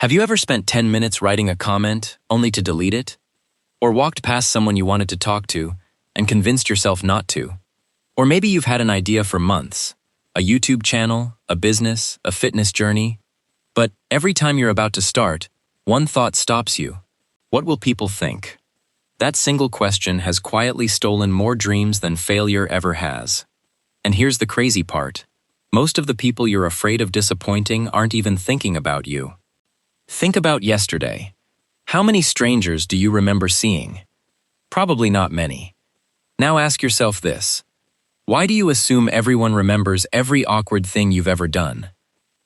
Have you ever spent 10 minutes writing a comment only to delete it? Or walked past someone you wanted to talk to and convinced yourself not to? Or maybe you've had an idea for months, a YouTube channel, a business, a fitness journey, but every time you're about to start, one thought stops you. What will people think? That single question has quietly stolen more dreams than failure ever has. And here's the crazy part. Most of the people you're afraid of disappointing aren't even thinking about you. Think about yesterday. How many strangers do you remember seeing? Probably not many. Now ask yourself this. Why do you assume everyone remembers every awkward thing you've ever done?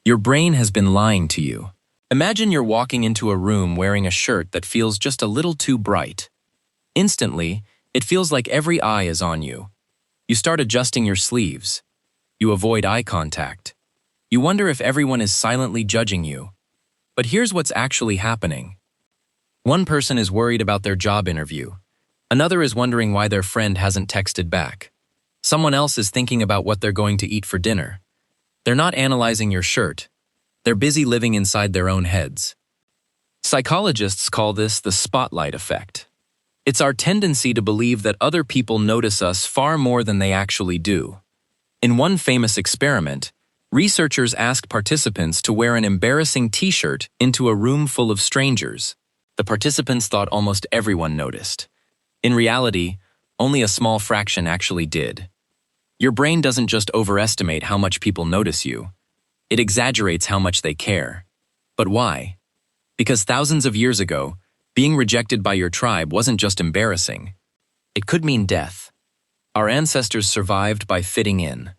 Your brain has been lying to you. Imagine you're walking into a room wearing a shirt that feels just a little too bright. Instantly, it feels like every eye is on you. You start adjusting your sleeves. You avoid eye contact. You wonder if everyone is silently judging you. But here's what's actually happening. One person is worried about their job interview. Another is wondering why their friend hasn't texted back. Someone else is thinking about what they're going to eat for dinner. They're not analyzing your shirt. They're busy living inside their own heads. Psychologists call this the spotlight effect. It's our tendency to believe that other people notice us far more than they actually do. In one famous experiment, researchers asked participants to wear an embarrassing t-shirt into a room full of strangers. The participants thought almost everyone noticed. In reality, only a small fraction actually did. Your brain doesn't just overestimate how much people notice you. It exaggerates how much they care. But why? Because thousands of years ago, being rejected by your tribe wasn't just embarrassing. It could mean death. Our ancestors survived by fitting in.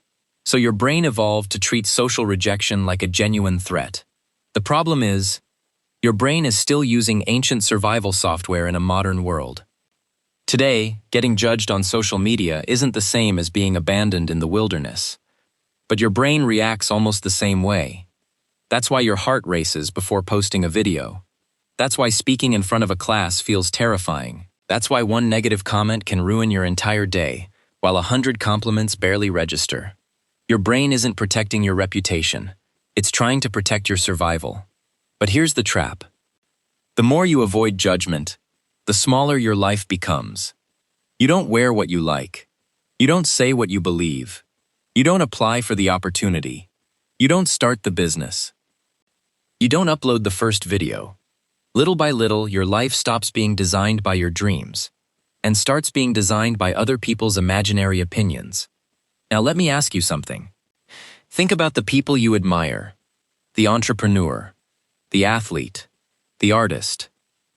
So your brain evolved to treat social rejection like a genuine threat. The problem is, your brain is still using ancient survival software in a modern world. Today, getting judged on social media isn't the same as being abandoned in the wilderness. But your brain reacts almost the same way. That's why your heart races before posting a video. That's why speaking in front of a class feels terrifying. That's why one negative comment can ruin your entire day, while 100 compliments barely register. Your brain isn't protecting your reputation. It's trying to protect your survival. But here's the trap. The more you avoid judgment, the smaller your life becomes. You don't wear what you like. You don't say what you believe. You don't apply for the opportunity. You don't start the business. You don't upload the first video. Little by little, your life stops being designed by your dreams and starts being designed by other people's imaginary opinions. Now let me ask you something. Think about the people you admire, the entrepreneur, the athlete, the artist,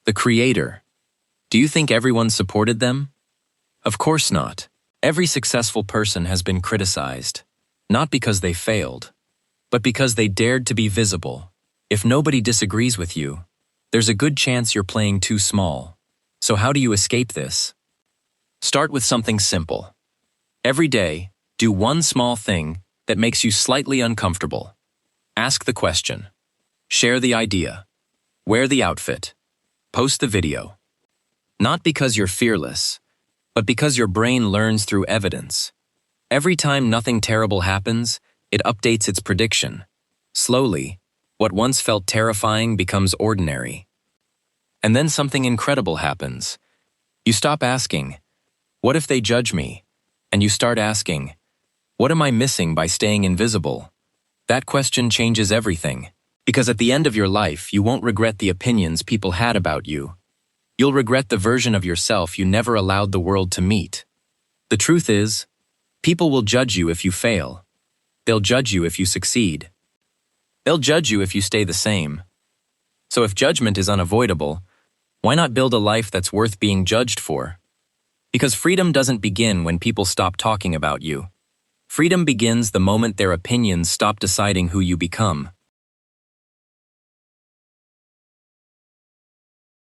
the creator. Do you think everyone supported them? Of course not. Every successful person has been criticized, not because they failed, but because they dared to be visible. If nobody disagrees with you, there's a good chance you're playing too small. So how do you escape this? Start with something simple. Every day, do one small thing that makes you slightly uncomfortable. Ask the question. Share the idea. Wear the outfit. Post the video. Not because you're fearless, but because your brain learns through evidence. Every time nothing terrible happens, it updates its prediction. Slowly, what once felt terrifying becomes ordinary. And then something incredible happens. You stop asking, "What if they judge me?" And you start asking, "What am I missing by staying invisible?" That question changes everything, because at the end of your life, you won't regret the opinions people had about you. You'll regret the version of yourself you never allowed the world to meet. The truth is, people will judge you if you fail. They'll judge you if you succeed. They'll judge you if you stay the same. So if judgment is unavoidable, why not build a life that's worth being judged for? Because freedom doesn't begin when people stop talking about you. Freedom begins the moment their opinions stop deciding who you become.